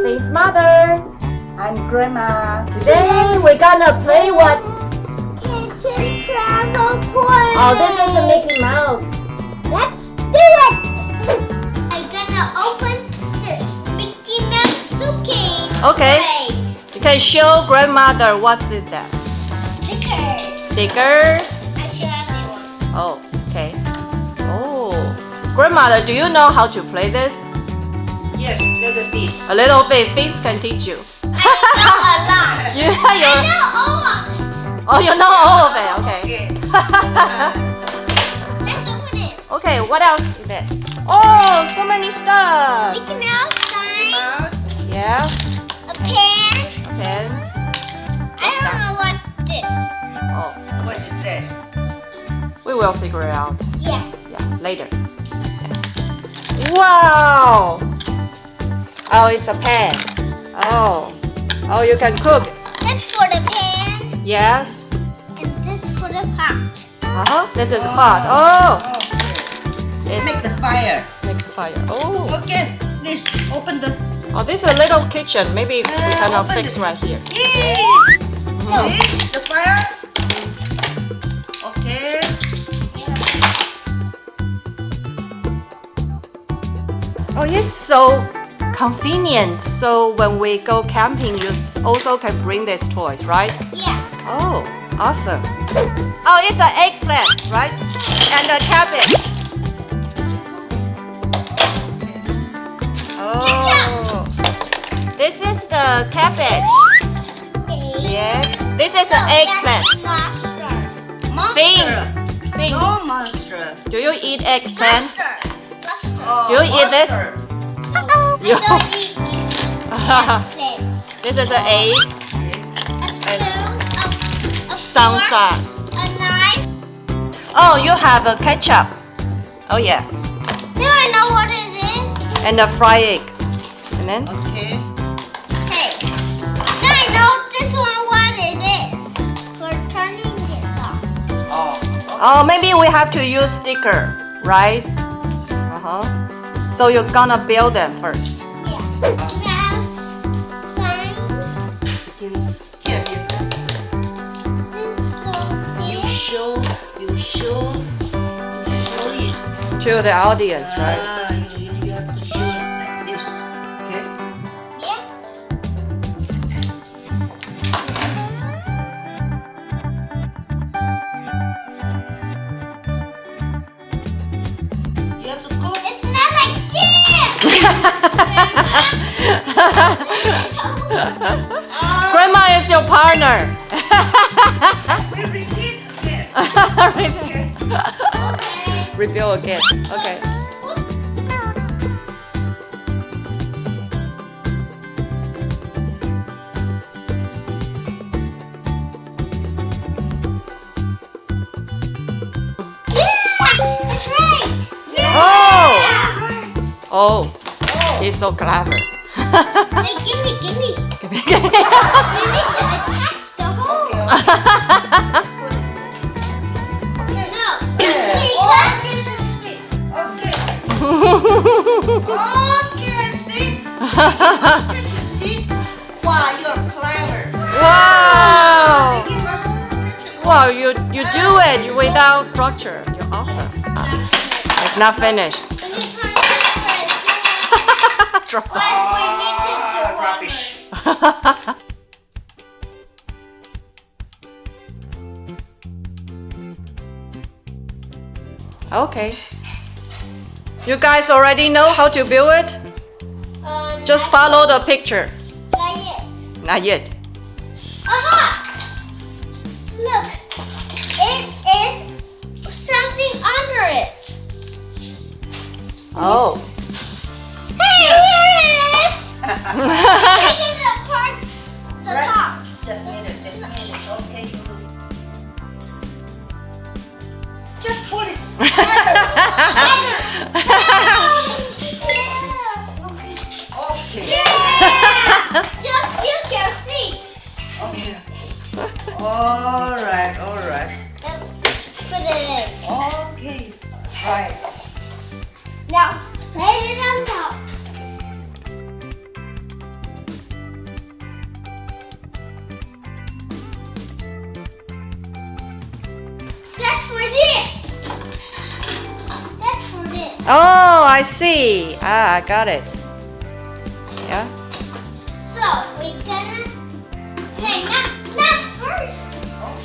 Catherine's mother. I'm Grandma. Today we're gonna play what? Kitchen travel toy. Oh, this is a Mickey Mouse. Let's do it. I'm gonna open this Mickey Mouse suitcase. Okay. Place. You can show grandmother what's in that. Stickers. Stickers. I should have one. Oh, okay. Oh, grandmother, do you know how to play this? Yes, little bit. A little bit. Things can teach you. I know a lot. You, I know all of it. oh, you know all of it. Okay. Let's open it. Okay. What else is there? Oh, so many stuff. Mickey Mouse sign. Mouse. Yeah. A pen. Pen. I don't know what this. Oh, What is this? we will figure it out. Yeah. Yeah, later. Wow! Oh, it's a pen. Oh, oh, you can cook. That's for the pen. Yes. And this for the pot. This is pot. Oh, Okay. it's Make the fire. make the fire. Oh, Okay. This. Open the. oh, this is a little kitchen. Maybe we cannot open fix it. right here. See the fire? Okay. Oh, it's so convenient. So when we go camping, you also can bring these toys, right? Yeah. Oh, awesome. Oh, it's an eggplant, right? And a cabbage. Oh, this is the cabbage. Yes. This is an eggplant. Mustard. Monster. Thing. No monster. Do you eat eggplant? Mustard. Mustard. Oh, Do you eat this? monster. You. I don't eat eggplant. This is an egg. A spoon. A Salsa. fork, a knife. Oh, you have a ketchup. Oh yeah. Do I know what it is? And a fried egg. And then Okay. Hey. Do I know this one what it is? For turning this off. Oh. oh, maybe we have to use sticker, right? So you're gonna build them first. Yeah. Mouse sign. Here. This goes You here. show it. To the audience, right? You have to show it like this. Okay. Yeah. You have to cook. It's not like this. Grandma is your partner. We repeat again. Rebuild Okay. Rebuild again. Okay. That's right. Oh! Right. Oh, Oh. he's so clever. Hey, give me. You need to attach the hole. Okay. No. Yeah. See, Oh, this is sweet. Okay. Okay, see? Kitchen, see? Wow, you're clever. Wow! Give us kitchen. Wow, you do it without structure. You're awesome. It's not finished. We need to find the Drop the. But we need to do one Rubbish. Okay. You guys already know how to build it? Just follow the picture. Not yet. Not yet. Aha! Look, it is something under it. Oh. Hey, here it is. Taking the part, the Right. top. Just a minute. Okay. Just put it. Okay. Yeah. Just use your feet. Okay. All right. Just put it in. Okay. Right. Now, put it on top. Oh, I see. Ah, I got it. Yeah. So we're gonna. Hey, not first.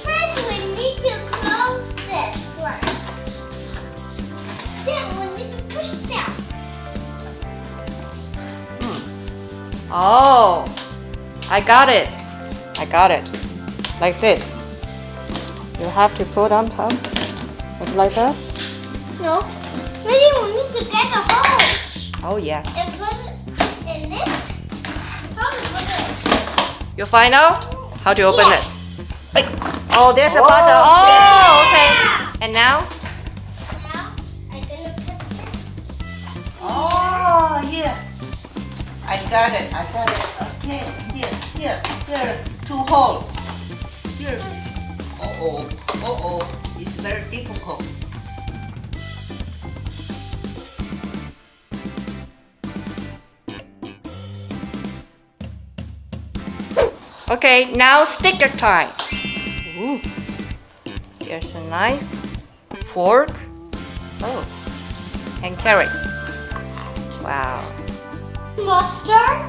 First, we need to close this first. Then we need to push down. Oh, I got it. I got it. Like this. You have to put on top. Like that. No. Maybe we need to get a hole Oh yeah. and put it in it. How to put it? You find out how to open Yeah. this. Oh, there's a Oh, button. Oh, yeah. okay. And now? Now I'm gonna put this. Oh, yeah. I got it. Okay, here. 2 holes. Here. It's very difficult. Okay, now sticker time. Ooh. Here's a knife, fork, and carrots. Wow. Mustard?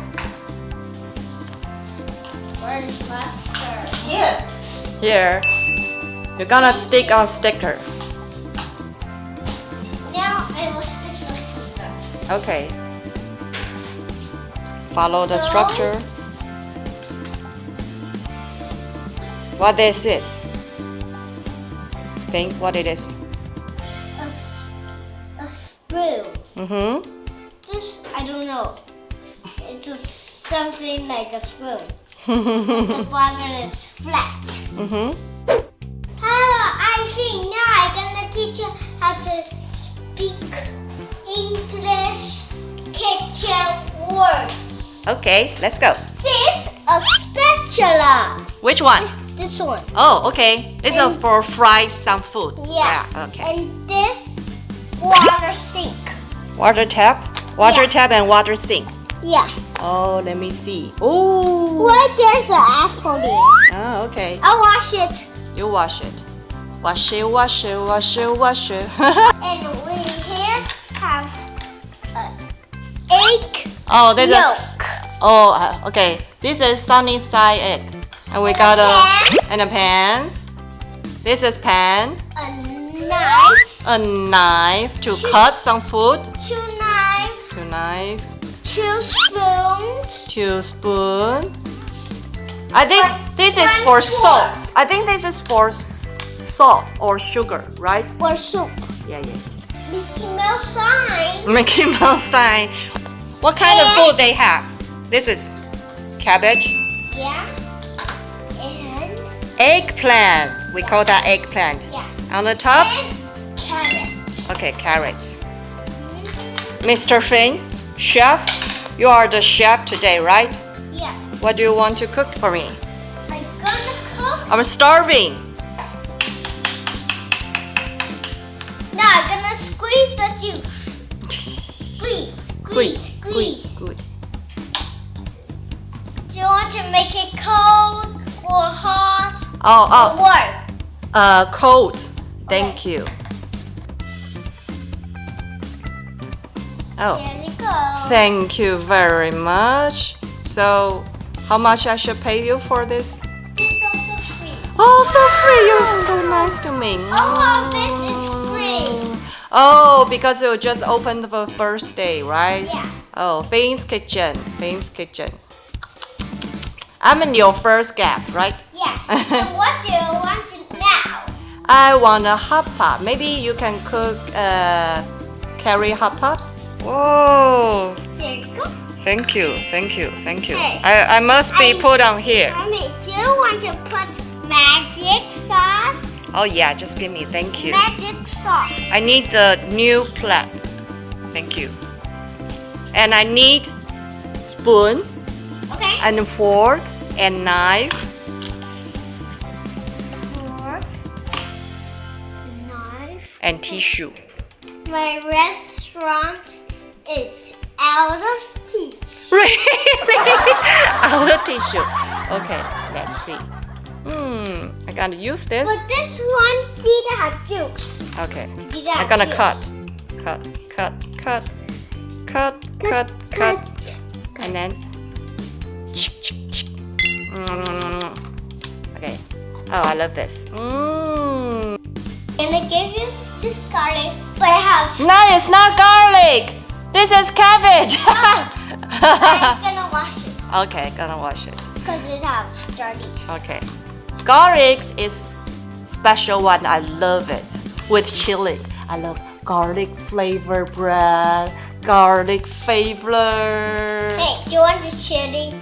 Where's mustard? Here. Here, you're gonna stick on sticker. Now I will stick the sticker. Okay. Follow the structure. Those. What this is? Think what it is. A spoon. Mm-hmm. This, I don't know. It's just something like a spoon. The bottom is flat. Mm-hmm. Hello, I think now I'm gonna teach you how to speak English kitchen words. Okay, let's go. This a spatula. Which one? This one. Oh, okay. This is for fry some food. Yeah. Okay. And this water sink. Water tap and water sink. Yeah. Oh, let me see. Oh. Why there's an apple there? Oh, okay. I'll wash it. You wash it. Wash it, wash it, wash it, wash it. And we here have egg Oh, this yolk. is. Oh, okay. This is sunny side egg, and we got a pan. This is pan, A knife. a knife to cut some food. Two knives. Two knife, 2 spoons. 2 spoon. I think this is for salt. I think this is for salt or sugar, right? Or soup. Yeah. Mickey Mouse sign. Mickey Mouse sign. What kind of food they have? This is cabbage, Yeah. And eggplant. We call that eggplant. yeah. On the top, And carrots. okay, carrots. Mr. Finn, chef, you are the chef today, right? Yeah. What do you want to cook for me? I'm gonna cook. I'm starving. Now I'm gonna squeeze the juice. Squeeze. Do you want to make it cold or hot or Oh, warm? cold. Thank you. Oh, There you go. thank you very much. So, how much I should pay you for this? This is also free. Oh, so free. You're so nice to me. All of it is free. Oh, because you just opened the first day, right? Yeah. Oh, Finn's Kitchen. I'm in your first guest, right? Yeah. So what do you want now? I want a hot pot. Maybe you can cook curry hot pot. Whoa! There you go. Thank you. Hey, I must be put on here. Mommy, do you want to put magic sauce? Oh yeah, just give me. Thank you. Magic sauce. I need the new plate. Thank you. And I need spoon Okay. and fork and knife. Fork. Knife. And tissue. My restaurant is out of teeth. Really? Out of tissue. Okay, let's see. I gotta use this. But this one didn't have juice. Okay. Didn't have I'm gonna juice. cut. cut. And then okay. Oh, I love this. I'm gonna give you this garlic, but I have. No, it's not garlic. This is cabbage. I'm gonna wash it Okay, gonna wash it. because it has dirty. Okay. Garlic is special one. I love it with chili. I love garlic flavor bread. Garlic flavor. Hey, do you want the chili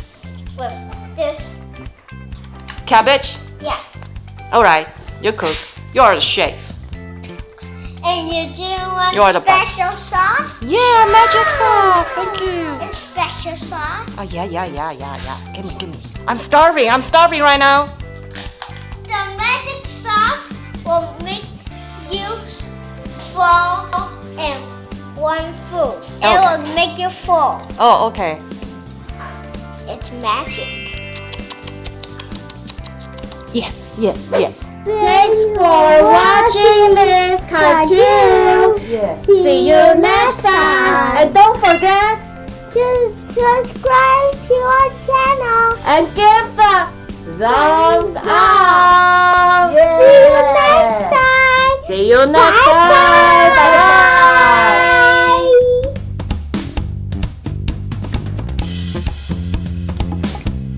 with this? Cabbage. Yeah. All right. You cook. You're the chef. And you do want You're the best. special sauce? Yeah, magic sauce. Thank you. And special sauce? Oh yeah. Give me. I'm starving right now. The magic sauce will make you full in one food. It Okay. will make you full. Oh, okay. It's magic. Yes. Thanks for watching this cartoon. See you next time. And don't forget To subscribe to our channel. and give the thumbs up. See you next time. See you next Bye-bye. time.